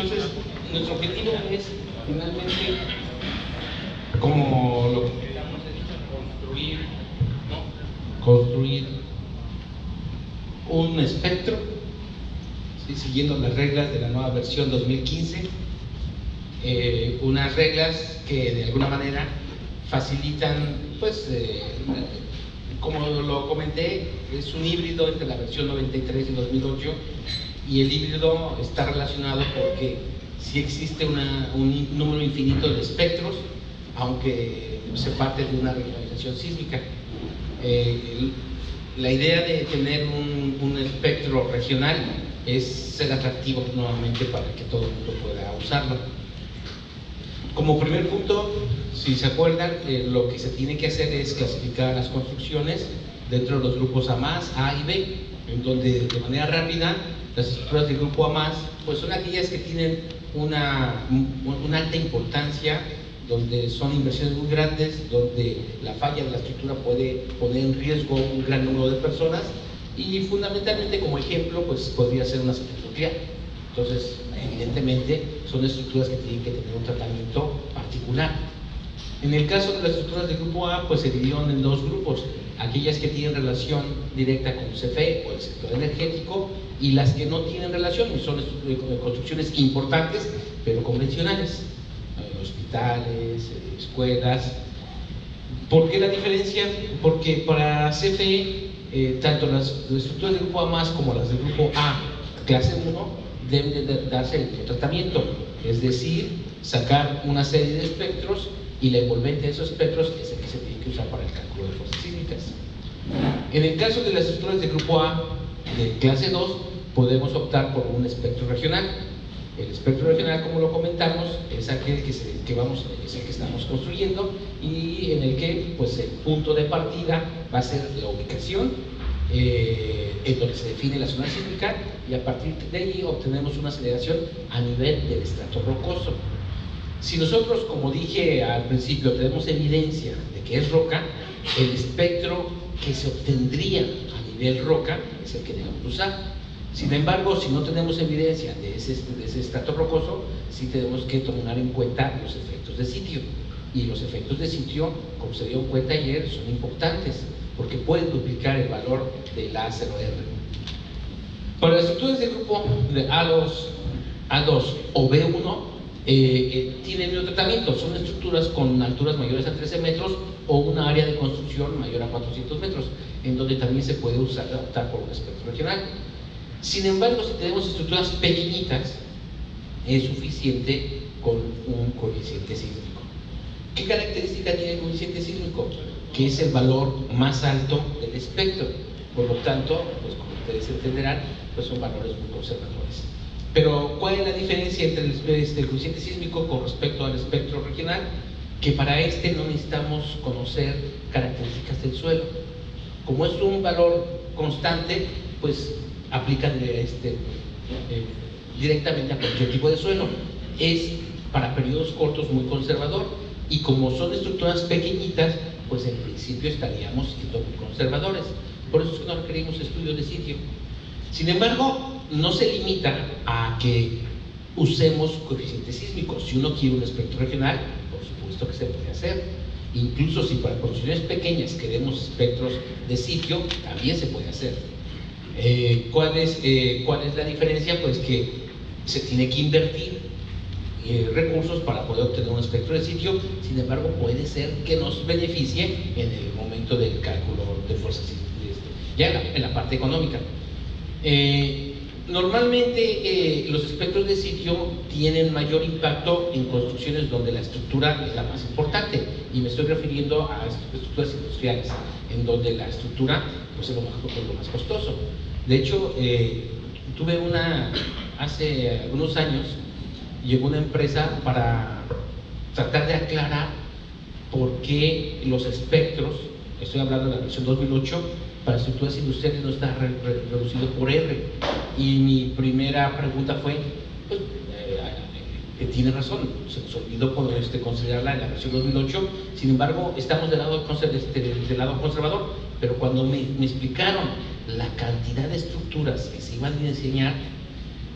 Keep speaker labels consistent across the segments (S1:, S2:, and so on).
S1: Entonces, nuestro objetivo es, finalmente, como lo que estamos construir, ¿no? Construir un espectro, ¿sí? Siguiendo las reglas de la nueva versión 2015, unas reglas que de alguna manera facilitan, pues, como lo comenté, es un híbrido entre la versión 93 y 2008, y el híbrido está relacionado porque sí existe un número infinito de espectros, aunque se parte de una regionalización sísmica. La idea de tener un espectro regional es ser atractivo nuevamente para que todo el mundo pueda usarlo. Como primer punto, si se acuerdan, lo que se tiene que hacer es clasificar las construcciones dentro de los grupos A+, A y B, en donde de manera rápida las estructuras del grupo A+, pues son aquellas que tienen una alta importancia, donde son inversiones muy grandes, donde la falla de la estructura puede poner en riesgo un gran número de personas, y fundamentalmente como ejemplo pues podría ser una central nuclear. Entonces, evidentemente son estructuras que tienen que tener un tratamiento particular. En el caso de las estructuras del grupo A, pues se dividieron en dos grupos: aquellas que tienen relación directa con CFE o el sector energético, y las que no tienen relación, y son construcciones importantes pero convencionales, hospitales, escuelas. ¿Por qué la diferencia? Porque para CFE, tanto las estructuras del grupo A+, como las del grupo A clase 1, deben de darse el tratamiento, es decir, sacar una serie de espectros, y la envolvente de esos espectros es el que se tiene que usar para el cálculo de fuerzas sísmicas. En el caso de las estructuras del grupo A de clase 2, podemos optar por un espectro regional. El espectro regional, como lo comentamos, es aquel es el que estamos construyendo, y en el que pues el punto de partida va a ser la ubicación, en donde se define la zona sísmica, y a partir de ahí obtenemos una aceleración a nivel del estrato rocoso. Si nosotros, como dije al principio, tenemos evidencia de que es roca, el espectro que se obtendría a nivel roca es el que debemos usar. Sin embargo, si no tenemos evidencia de ese estrato rocoso, sí tenemos que tomar en cuenta los efectos de sitio. Y los efectos de sitio, como se dio en cuenta ayer, son importantes, porque pueden duplicar el valor del A0R. Para las estructuras del grupo de A2 o B1, tienen un tratamiento. Son estructuras con alturas mayores a 13 metros o una área de construcción mayor a 400 metros, en donde también se puede optar por un espectro regional. Sin embargo, si tenemos estructuras pequeñitas, es suficiente con un coeficiente sísmico. ¿Qué característica tiene el coeficiente sísmico? Que es el valor más alto del espectro. Por lo tanto, pues como ustedes entenderán, pues son valores muy conservadores. Pero, ¿cuál es la diferencia entre el coeficiente sísmico con respecto al espectro regional? Que para este no necesitamos conocer características del suelo. Como es un valor constante, pues aplica directamente a cualquier tipo de suelo. Es para periodos cortos muy conservador, y como son estructuras pequeñitas, pues en principio estaríamos siendo muy conservadores. Por eso es que no requerimos estudios de sitio. Sin embargo, no se limita a que usemos coeficientes sísmicos. Si uno quiere un espectro regional, por supuesto que se puede hacer. Incluso si para construcciones pequeñas queremos espectros de sitio, también se puede hacer. ¿Cuál es la diferencia? Pues que se tiene que invertir recursos para poder obtener un espectro de sitio. Sin embargo, puede ser que nos beneficie en el momento del cálculo de fuerzas sísmicas, ya en la parte económica. Normalmente los espectros de sitio tienen mayor impacto en construcciones donde la estructura es la más importante, y me estoy refiriendo a estructuras industriales, en donde la estructura pues, es lo más costoso. De hecho, hace algunos años, llegó una empresa para tratar de aclarar por qué los espectros, estoy hablando de la versión 2008, para estructuras industriales no está reducido por R. Y mi primera pregunta fue, pues, que tiene razón, se nos olvidó considerarla en la versión 2008. Sin embargo, estamos del lado conservador. Pero cuando me explicaron la cantidad de estructuras que se iban a diseñar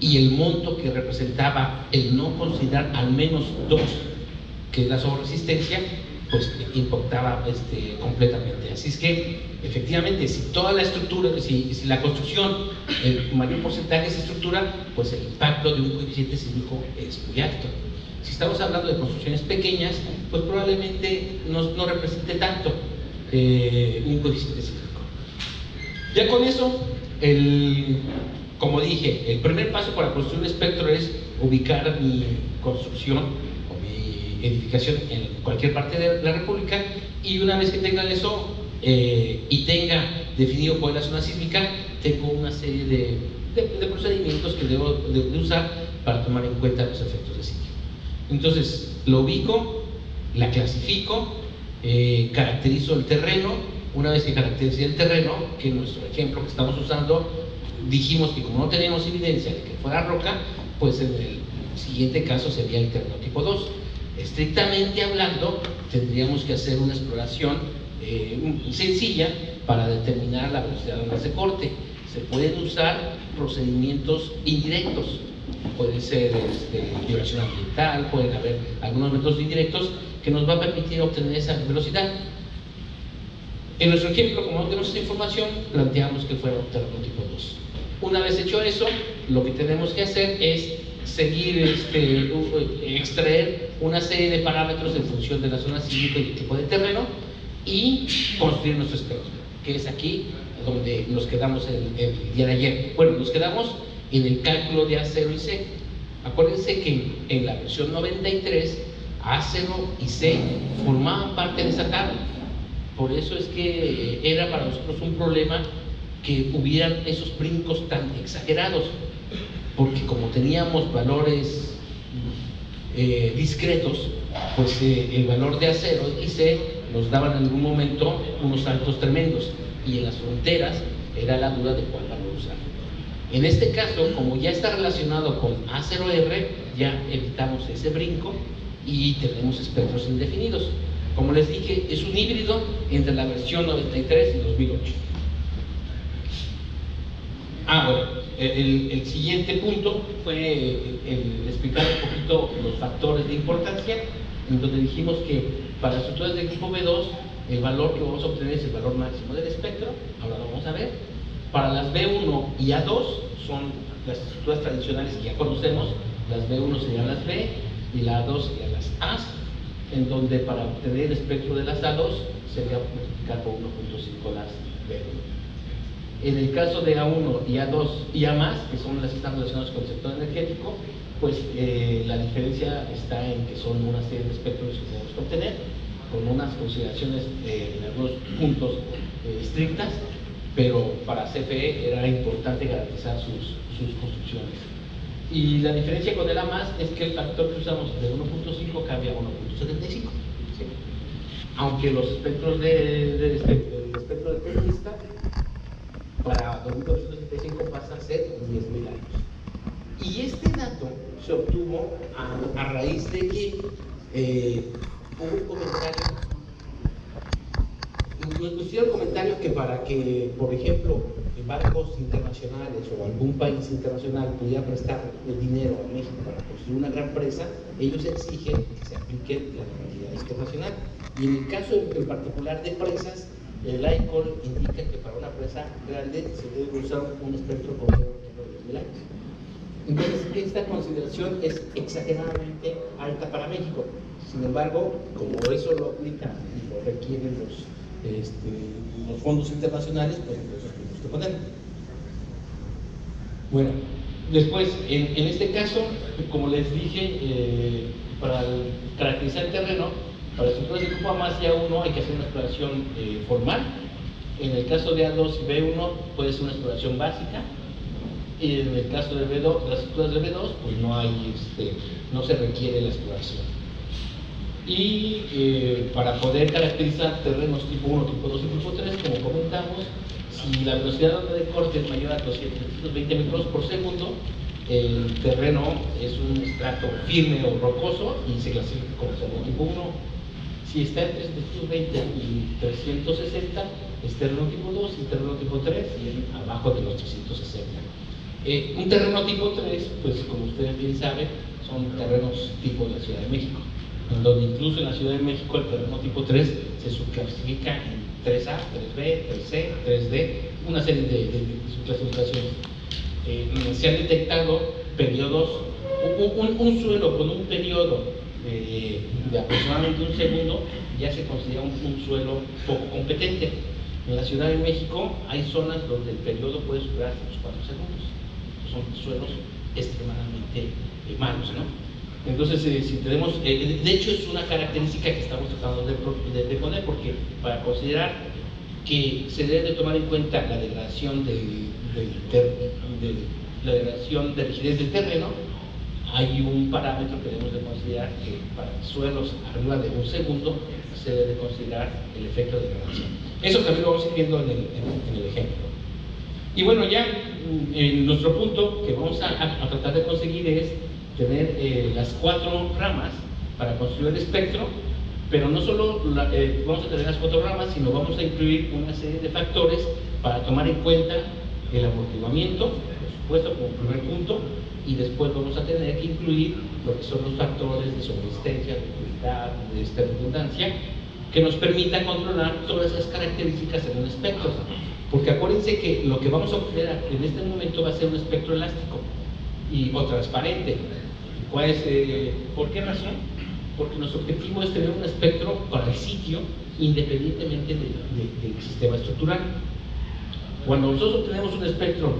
S1: y el monto que representaba el no considerar al menos dos, que es la sobreresistencia, pues impactaba completamente. Así es que, efectivamente, si toda la estructura, si la construcción, el mayor porcentaje es estructura, pues el impacto de un coeficiente sísmico es muy alto. Si estamos hablando de construcciones pequeñas, pues probablemente no represente tanto un coeficiente sísmico. Ya con eso, como dije, el primer paso para construir un espectro es ubicar mi construcción edificación en cualquier parte de la República, y una vez que tenga eso y tenga definido cuál es la zona sísmica, tengo una serie de procedimientos que debo de usar para tomar en cuenta los efectos de sismo. Entonces, lo ubico, la clasifico, caracterizo el terreno. Una vez que caractericé el terreno, que en nuestro ejemplo que estamos usando, dijimos que como no teníamos evidencia de que fuera roca, pues en el siguiente caso sería el terreno tipo 2. Estrictamente hablando, tendríamos que hacer una exploración sencilla para determinar la velocidad donde se corte. Se pueden usar procedimientos indirectos, puede ser violación ambiental, pueden haber algunos métodos indirectos que nos va a permitir obtener esa velocidad. En nuestro ejemplo, como no tenemos esa información, planteamos que fuera un terreno tipo 2. Una vez hecho eso, lo que tenemos que hacer es seguir, extraer una serie de parámetros en función de la zona sísmica y el tipo de terreno, y construir nuestro espectro, que es aquí donde nos quedamos el día de ayer. Bueno, nos quedamos en el cálculo de A0 y C. Acuérdense que en la versión 93, A0 y C formaban parte de esa tabla. Por eso es que era para nosotros un problema que hubieran esos brincos tan exagerados, porque como teníamos valores discretos, pues el valor de A0 y C nos daban en algún momento unos saltos tremendos, y en las fronteras era la duda de cuál valor usar. En este caso, como ya está relacionado con A0R, ya evitamos ese brinco y tenemos espectros indefinidos. Como les dije, es un híbrido entre la versión 93 y 2008. Bueno, el siguiente punto fue el explicar un poquito los factores de importancia, en donde dijimos que para las estructuras de tipo B2, el valor que vamos a obtener es el valor máximo del espectro. Ahora lo vamos a ver. Para las B1 y A2 son las estructuras tradicionales que ya conocemos. Las B1 serían las B y la A2 serían las A, en donde para obtener el espectro de las A2 sería multiplicar por 1.5 las B1. En el caso de A1 y A2 y A+, que son las que están relacionadas con el sector energético, pues la diferencia está en que son una serie de espectros que tenemos que obtener, con unas consideraciones en algunos puntos estrictas, pero para CFE era importante garantizar sus construcciones. Y la diferencia con el A+, es que el factor que usamos de 1.5 cambia a 1.75. ¿Sí? Aunque los espectros del espectro de periodista para 2275 pasa a ser 10.000 años. Y este dato se obtuvo a raíz de que hubo un comentario, nos hicieron comentario que para que, por ejemplo, bancos internacionales o algún país internacional pudiera prestar dinero a México para construir una gran presa, ellos exigen que se aplique la normalidad internacional. Y en el caso en particular de presas, el ICOL indica que para una presa grande se debe usar un espectro promedio de 10.000 años. Entonces, esta consideración es exageradamente alta para México. Sin embargo, como eso lo aplica y lo requieren los fondos internacionales, pues entonces tenemos que ponerlo. Bueno, después, en este caso, como les dije, para caracterizar el terreno, para estructuras de grupo A+ y A1 hay que hacer una exploración formal. En el caso de A2 y B1 puede ser una exploración básica, y en el caso de B2, las estructuras de B2, pues no se requiere la exploración. Y para poder caracterizar terrenos tipo 1, tipo 2 y tipo 3, como comentamos, si la velocidad de corte es mayor a 220 metros por segundo, el terreno es un estrato firme o rocoso y se clasifica como terreno tipo 1. Si está entre 320 y 360, es terreno tipo 2 y terreno tipo 3, y abajo de los 360. Un terreno tipo 3, pues como ustedes bien saben, son terrenos tipo de la Ciudad de México, en donde incluso en la Ciudad de México el terreno tipo 3 se subclasifica en 3A, 3B, 3C, 3D, una serie de subclasificaciones. Se han detectado periodos, un suelo con un periodo de aproximadamente un segundo ya se considera un suelo poco competente. En la Ciudad de México hay zonas donde el periodo puede superar hasta los 4 segundos. Son suelos extremadamente malos, ¿no? Entonces, si tenemos, de hecho es una característica que estamos tratando de poner, porque para considerar que se debe de tomar en cuenta la degradación la degradación de rigidez del terreno, hay un parámetro que debemos de considerar que para suelos arriba de un segundo se debe de considerar el efecto de degradación. Eso también lo vamos a ir viendo en el ejemplo. Y bueno, ya nuestro punto que vamos a tratar de conseguir es tener las 4 ramas para construir el espectro, pero no solo vamos a tener las 4 ramas, sino vamos a incluir una serie de factores para tomar en cuenta el amortiguamiento, por supuesto, como primer punto, y después vamos a tener que incluir lo que son los factores de sobreesistencia, de fluididad, de redundancia, que nos permitan controlar todas esas características en un espectro. Porque acuérdense que lo que vamos a obtener en este momento va a ser un espectro elástico o transparente. ¿Por qué razón? Porque nuestro objetivo es tener un espectro para el sitio independientemente del sistema estructural. Cuando nosotros tenemos un espectro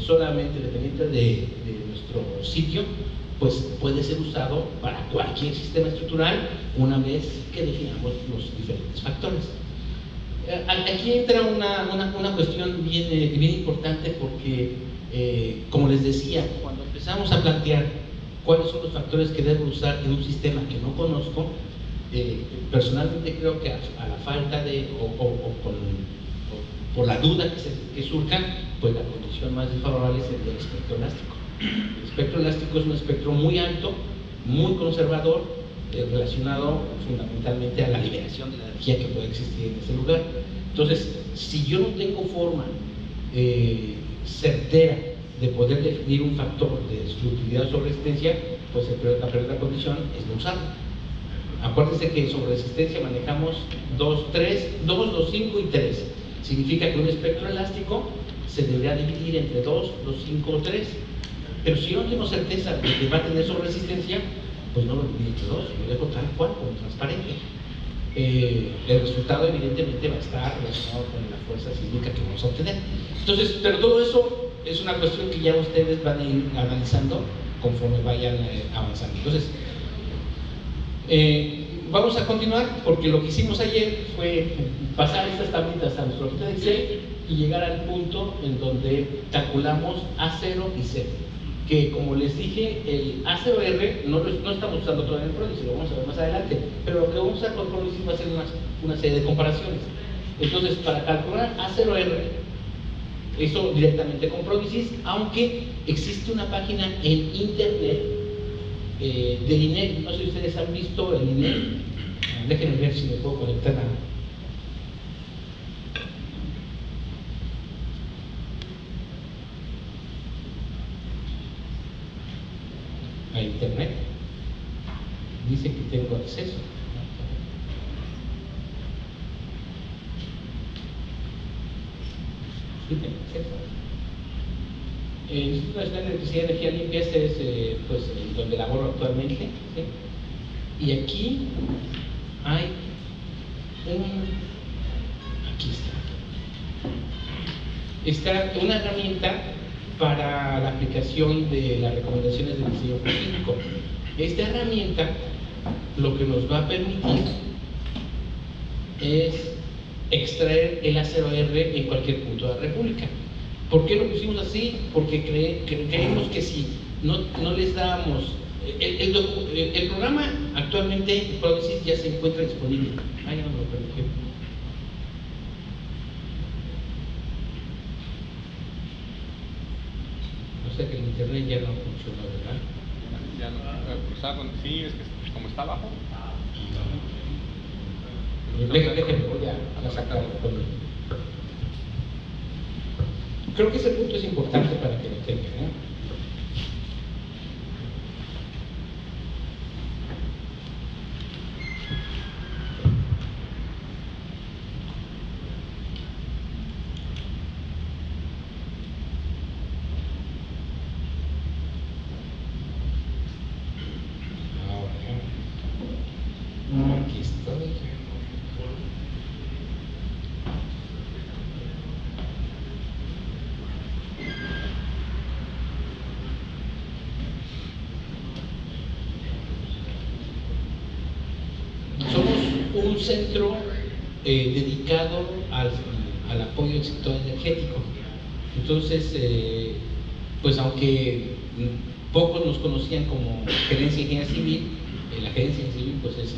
S1: solamente dependiente de nuestro sitio, pues puede ser usado para cualquier sistema estructural una vez que definamos los diferentes factores. Aquí entra una cuestión bien importante porque, como les decía, cuando empezamos a plantear cuáles son los factores que debo usar en un sistema que no conozco, personalmente creo que a la falta de, por la duda que surja, pues la condición más desfavorable sería el espectro elástico. El espectro elástico es un espectro muy alto, muy conservador, relacionado fundamentalmente a la liberación de la energía que puede existir en ese lugar. Entonces, si yo no tengo forma certera de poder definir un factor de su utilidad o sobreesistencia, pues la primera condición es no usarlo. Acuérdense que sobre resistencia manejamos 2, 5 y 3. Significa que un espectro elástico se debería dividir entre 2, 5 o 3. Pero si yo no tengo certeza de que va a tener sobre resistencia, pues no lo divido entre 2, lo dejo tal cual, como transparente. El resultado evidentemente va a estar relacionado con la fuerza sísmica que vamos a obtener. Entonces, pero todo eso es una cuestión que ya ustedes van a ir analizando conforme vayan avanzando. Entonces, vamos a continuar porque lo que hicimos ayer fue pasar estas tablitas a nuestro hoja de Excel y llegar al punto en donde calculamos A0 y C, que como les dije, el A0R no estamos usando todavía en el PRODIGY, lo vamos a ver más adelante, pero lo que vamos a usar con PRODIGY va a ser una serie de comparaciones. Entonces, para calcular A0R, eso directamente con PRODIGY, aunque existe una página en internet del INEC, no sé si ustedes han visto el INEC, déjenme ver si me puedo conectar a internet. Dice que tengo acceso. Sí, tengo acceso. El Instituto Nacional de Electricidad y Energía Limpia, este es pues, donde laboro actualmente, ¿sí? Y aquí hay aquí está una herramienta para la aplicación de las recomendaciones del diseño jurídico. Esta herramienta lo que nos va a permitir es extraer el A0R en cualquier punto de la República. ¿Por qué lo pusimos así? Porque creemos que si no les damos el programa actualmente PRODIGY ya se encuentra disponible. Ay, no me lo permití. O sea que el internet ya no funciona, ¿verdad?
S2: Ya no, sí, es que como está abajo.
S1: Déjenme, voy a sacarlo conmigo. Creo que ese punto es importante para que lo tengan. un centro dedicado al apoyo al sector energético. Entonces, pues aunque pocos nos conocían como Gerencia de Ingeniería Civil, la Gerencia de Ingeniería Civil pues es